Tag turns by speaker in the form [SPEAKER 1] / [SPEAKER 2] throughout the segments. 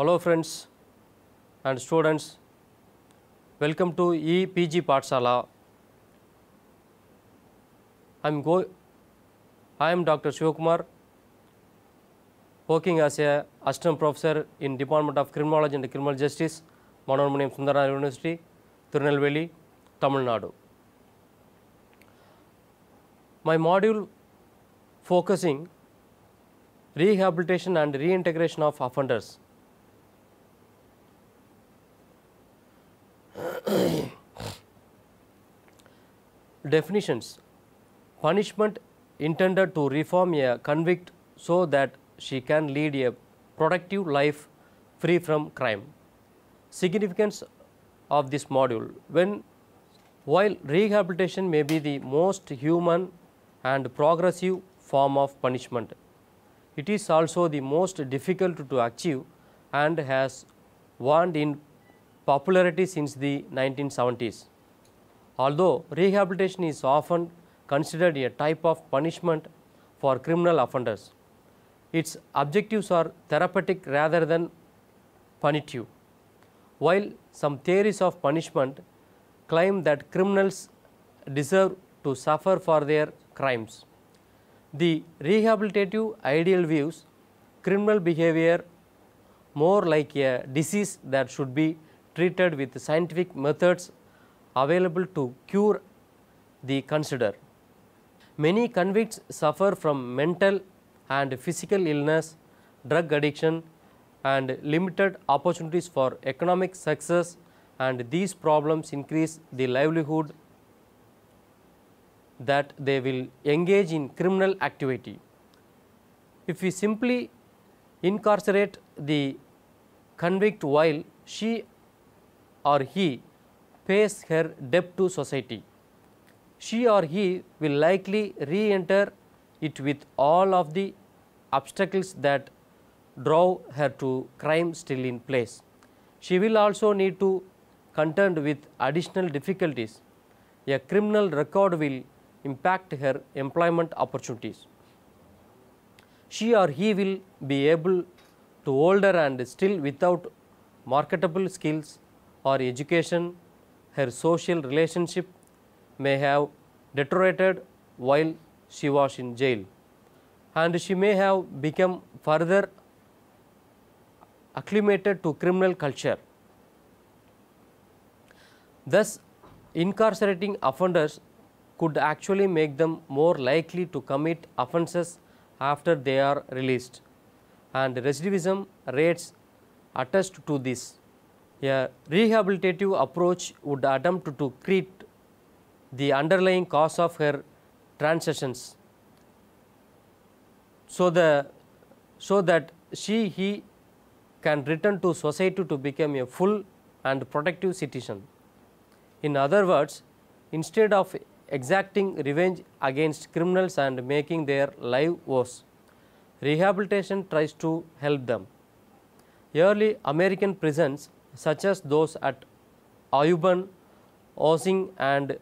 [SPEAKER 1] Hello friends and students, welcome to EPG Pathshala. I am Dr. Shivakumar, working as a assistant professor in Department of Criminology and Criminal Justice, Manoranmaniyam Sundararayan University, Tirunelveli, Tamil Nadu. My module focusing rehabilitation and reintegration of offenders. Definitions: punishment intended to reform a convict so that she can lead a productive life free from crime. Significance of this module: while rehabilitation may be the most human and progressive form of punishment, it is also the most difficult to achieve and has waned in popularity since the 1970s. Although rehabilitation is often considered a type of punishment for criminal offenders, its objectives are therapeutic rather than punitive. While some theories of punishment claim that criminals deserve to suffer for their crimes, the rehabilitative ideal views criminal behavior more like a disease that should be treated with scientific methods available to cure the consider. Many convicts suffer from mental and physical illness, drug addiction, and limited opportunities for economic success, and these problems increase the livelihood that they will engage in criminal activity. If we simply incarcerate the convict while she or he pays her debt to society, she or he will likely re-enter it with all of the obstacles that drove her to crime still in place. She will also need to contend with additional difficulties. A criminal record will impact her employment opportunities. She or he will be able to older and still without marketable skills or education. Her social relationship may have deteriorated while she was in jail, and she may have become further acclimated to criminal culture. Thus, incarcerating offenders could actually make them more likely to commit offences after they are released, and recidivism rates attest to this. A rehabilitative approach would attempt to treat the underlying cause of her transgressions so that he can return to society to become a full and productive citizen. In other words, instead of exacting revenge against criminals and making their life worse, rehabilitation tries to help them. Early American prisons, such as those at Auburn, Ossing, and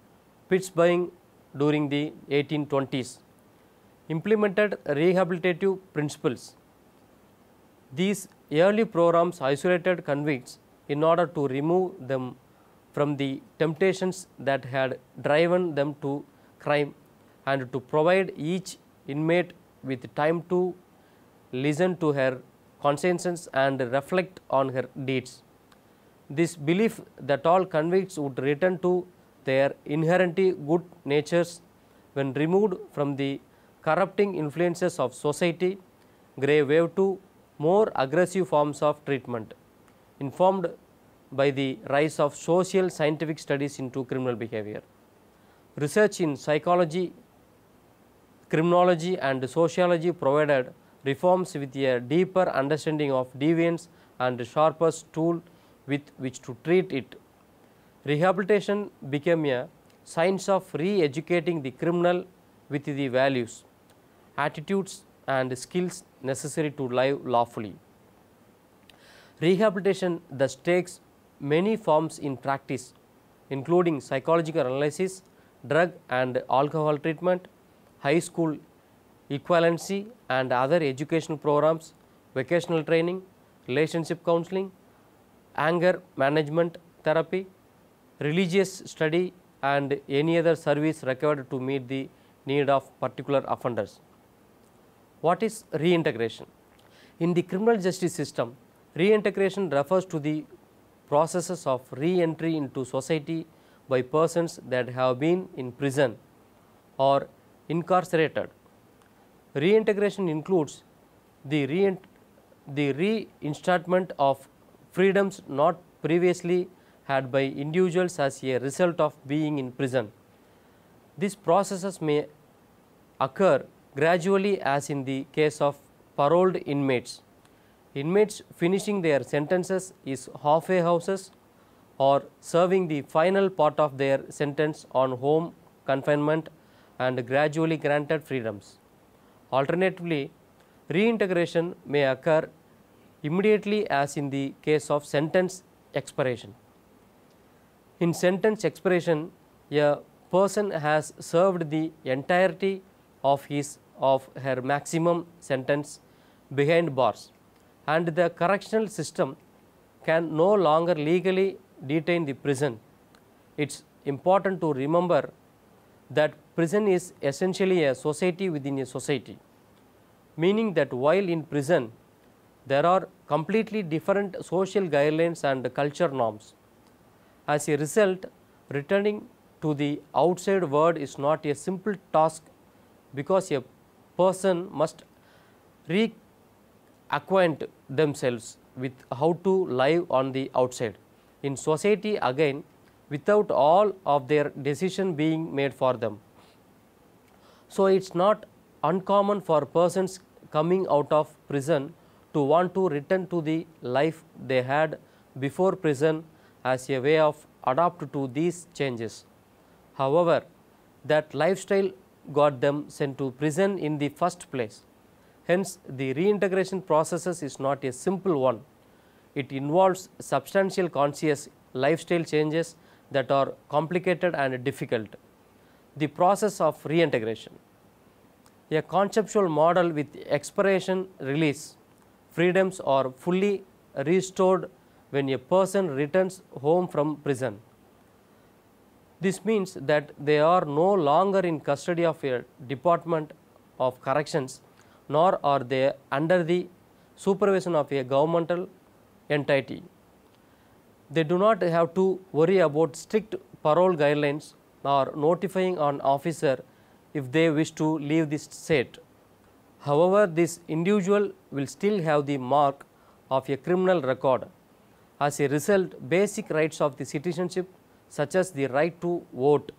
[SPEAKER 1] Pittsburgh during the 1820s, implemented rehabilitative principles. These early programs isolated convicts in order to remove them from the temptations that had driven them to crime and to provide each inmate with time to listen to her conscience and reflect on her deeds. This belief that all convicts would return to their inherently good natures when removed from the corrupting influences of society gave way to more aggressive forms of treatment, informed by the rise of social scientific studies into criminal behavior. Research in psychology, criminology, and sociology provided reforms with a deeper understanding of deviance and sharper tool with which to treat it. Rehabilitation became a science of re-educating the criminal with the values, attitudes, and skills necessary to live lawfully. Rehabilitation thus takes many forms in practice, including psychological analysis, drug and alcohol treatment, high school equivalency and other educational programs, vocational training, relationship counseling, anger management therapy, religious study, and any other service required to meet the need of particular offenders. What is reintegration? In the criminal justice system, reintegration refers to the processes of re-entry into society by persons that have been in prison or incarcerated. Reintegration includes the reinstatement of freedoms not previously had by individuals as a result of being in prison. These processes may occur gradually, as in the case of paroled inmates. Inmates finishing their sentences is halfway houses or serving the final part of their sentence on home confinement and gradually granted freedoms. Alternatively, reintegration may occur immediately, as in the case of sentence expiration. In sentence expiration, a person has served the entirety of his of her maximum sentence behind bars, and the correctional system can no longer legally detain the prison. It's important to remember that prison is essentially a society within a society, meaning that while in prison there are completely different social guidelines and culture norms. As a result, returning to the outside world is not a simple task, because a person must reacquaint themselves with how to live on the outside in society again, without all of their decision being made for them. So it's not uncommon for persons coming out of prison to want to return to the life they had before prison as a way of adapt to these changes. However, that lifestyle got them sent to prison in the first place. Hence, the reintegration processes is not a simple one. It involves substantial conscious lifestyle changes that are complicated and difficult. The process of reintegration. A conceptual model with expiration release freedoms are fully restored when a person returns home from prison. This means that they are no longer in custody of a department of corrections, nor are they under the supervision of a governmental entity. They do not have to worry about strict parole guidelines or notifying an officer if they wish to leave the state. However, this individual will still have the mark of a criminal record. As a result, basic rights of the citizenship, such as the right to vote,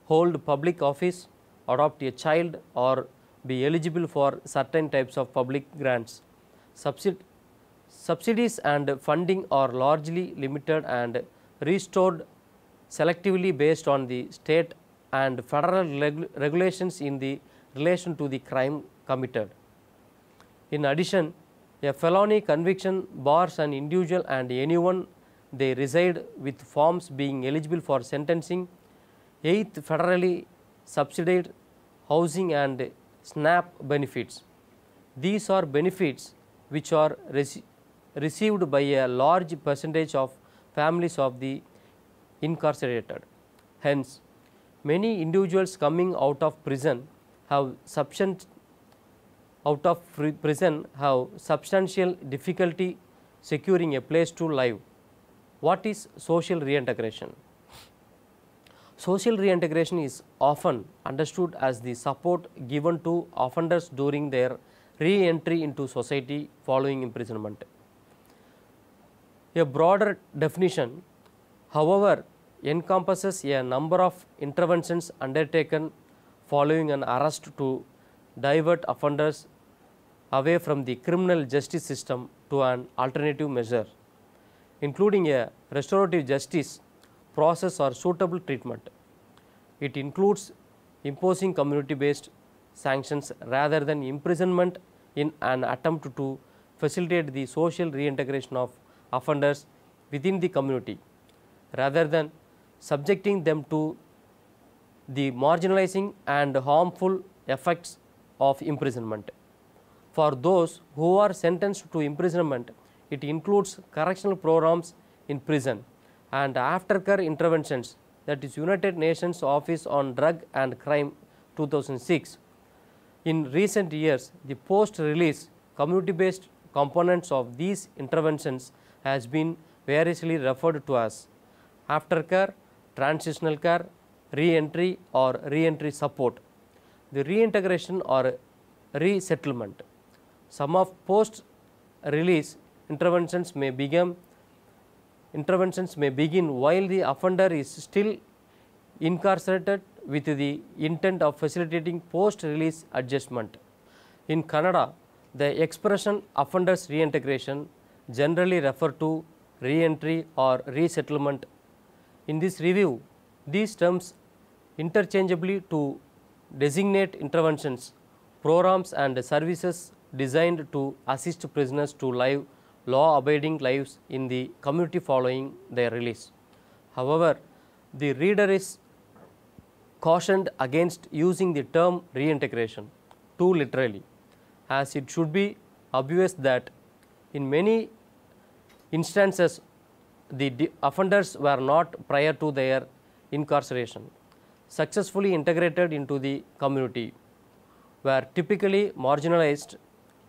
[SPEAKER 1] hold public office, adopt a child, or be eligible for certain types of public grants, subsidies and funding are largely limited and restored selectively based on the state and federal regulations in the relation to the crime committed. In addition, a felony conviction bars an individual and anyone they reside with forms being eligible for sentencing, 8th federally subsidized housing and SNAP benefits. These are benefits which are received by a large percentage of families of the incarcerated. Hence, many individuals coming out of prison have substantial difficulty securing a place to live. What is social reintegration? Social reintegration is often understood as the support given to offenders during their re-entry into society following imprisonment. A broader definition, however, encompasses a number of interventions undertaken following an arrest to divert offenders away from the criminal justice system to an alternative measure, including a restorative justice process or suitable treatment. It includes imposing community-based sanctions rather than imprisonment in an attempt to facilitate the social reintegration of offenders within the community, rather than subjecting them to the marginalizing and harmful effects of imprisonment. For those who are sentenced to imprisonment, it includes correctional programs in prison and aftercare interventions, that is United Nations Office on Drug and Crime 2006. In recent years, the post-release community-based components of these interventions has been variously referred to as aftercare, transitional care, re-entry or re-entry support, the reintegration or resettlement. Some of post-release interventions may begin while the offender is still incarcerated with the intent of facilitating post-release adjustment. In Canada, the expression offenders reintegration generally refer to re-entry or resettlement. In this review, these terms interchangeably to designate interventions, programs and services designed to assist prisoners to live law-abiding lives in the community following their release. However, the reader is cautioned against using the term reintegration too literally, as it should be obvious that in many instances the offenders were not, prior to their incarceration, successfully integrated into the community, were typically marginalized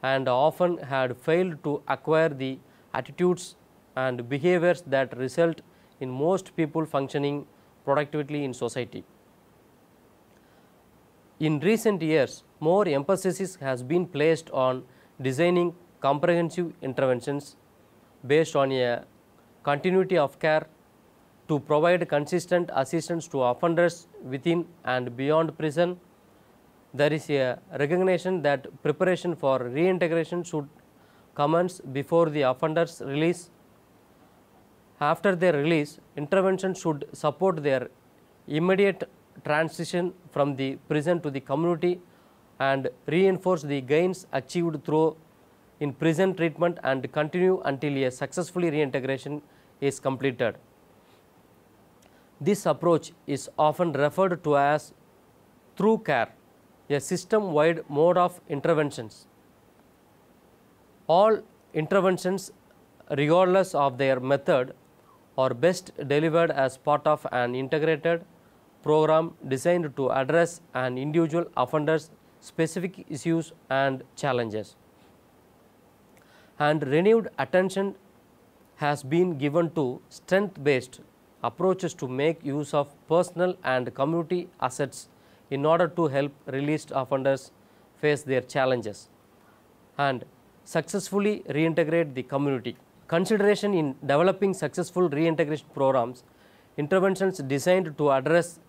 [SPEAKER 1] and often had failed to acquire the attitudes and behaviors that result in most people functioning productively in society. In recent years, more emphasis has been placed on designing comprehensive interventions based on a continuity of care to provide consistent assistance to offenders within and beyond prison. There is a recognition that preparation for reintegration should commence before the offender's release. After their release, intervention should support their immediate transition from the prison to the community and reinforce the gains achieved through in prison treatment and continue until a successful reintegration is completed. This approach is often referred to as through care, a system-wide mode of interventions. All interventions, regardless of their method, are best delivered as part of an integrated program designed to address an individual offender's specific issues and challenges. And renewed attention has been given to strength-based approaches to make use of personal and community assets in order to help released offenders face their challenges and successfully reintegrate the community. Consideration in developing successful reintegration programs, interventions designed to address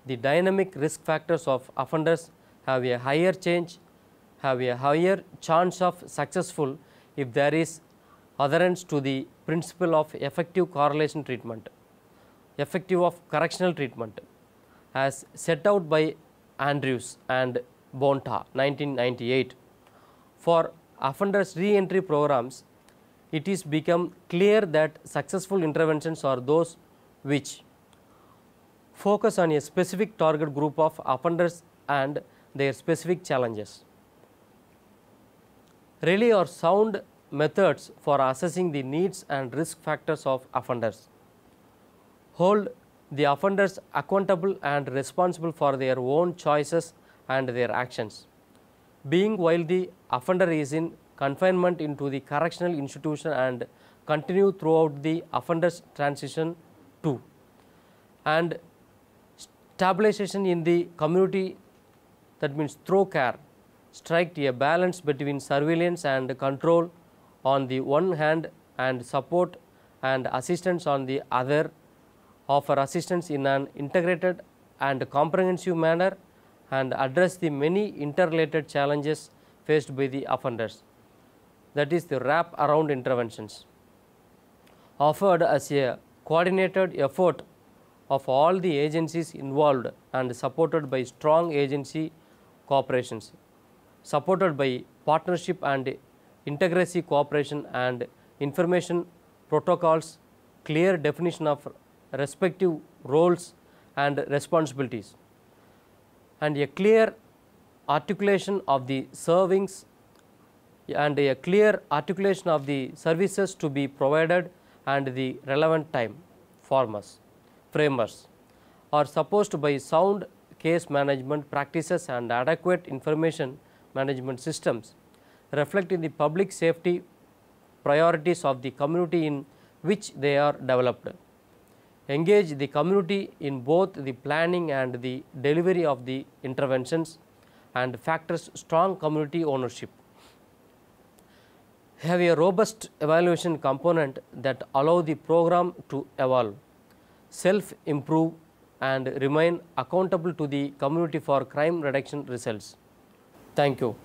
[SPEAKER 1] the dynamic risk factors of offenders have a higher chance of successful if there is adherence to the principle of effective correlation treatment, effective of correctional treatment, as set out by Andrews and Bonta 1998. For offenders re-entry programs, it is become clear that successful interventions are those which focus on a specific target group of offenders and their specific challenges. Really are sound methods for assessing the needs and risk factors of offenders. Hold the offenders accountable and responsible for their own choices and their actions. Being while the offender is in confinement into the correctional institution and continue throughout the offender's transition to and stabilization in the community, that means through care, strike a balance between surveillance and control on the one hand and support and assistance on the other, offer assistance in an integrated and comprehensive manner and address the many interrelated challenges faced by the offenders. That is the wrap around interventions offered as a coordinated effort of all the agencies involved and supported by strong agency cooperations, supported by partnership and integracy cooperation and information protocols, clear definition of respective roles and responsibilities, and a clear articulation of the servings and a clear articulation of the services to be provided and the relevant time framers are supposed by sound case management practices and adequate information management systems reflecting the public safety priorities of the community in which they are developed. Engage the community in both the planning and the delivery of the interventions and factors strong community ownership. Have a robust evaluation component that allow the program to evolve, self-improve and remain accountable to the community for crime reduction results. Thank you.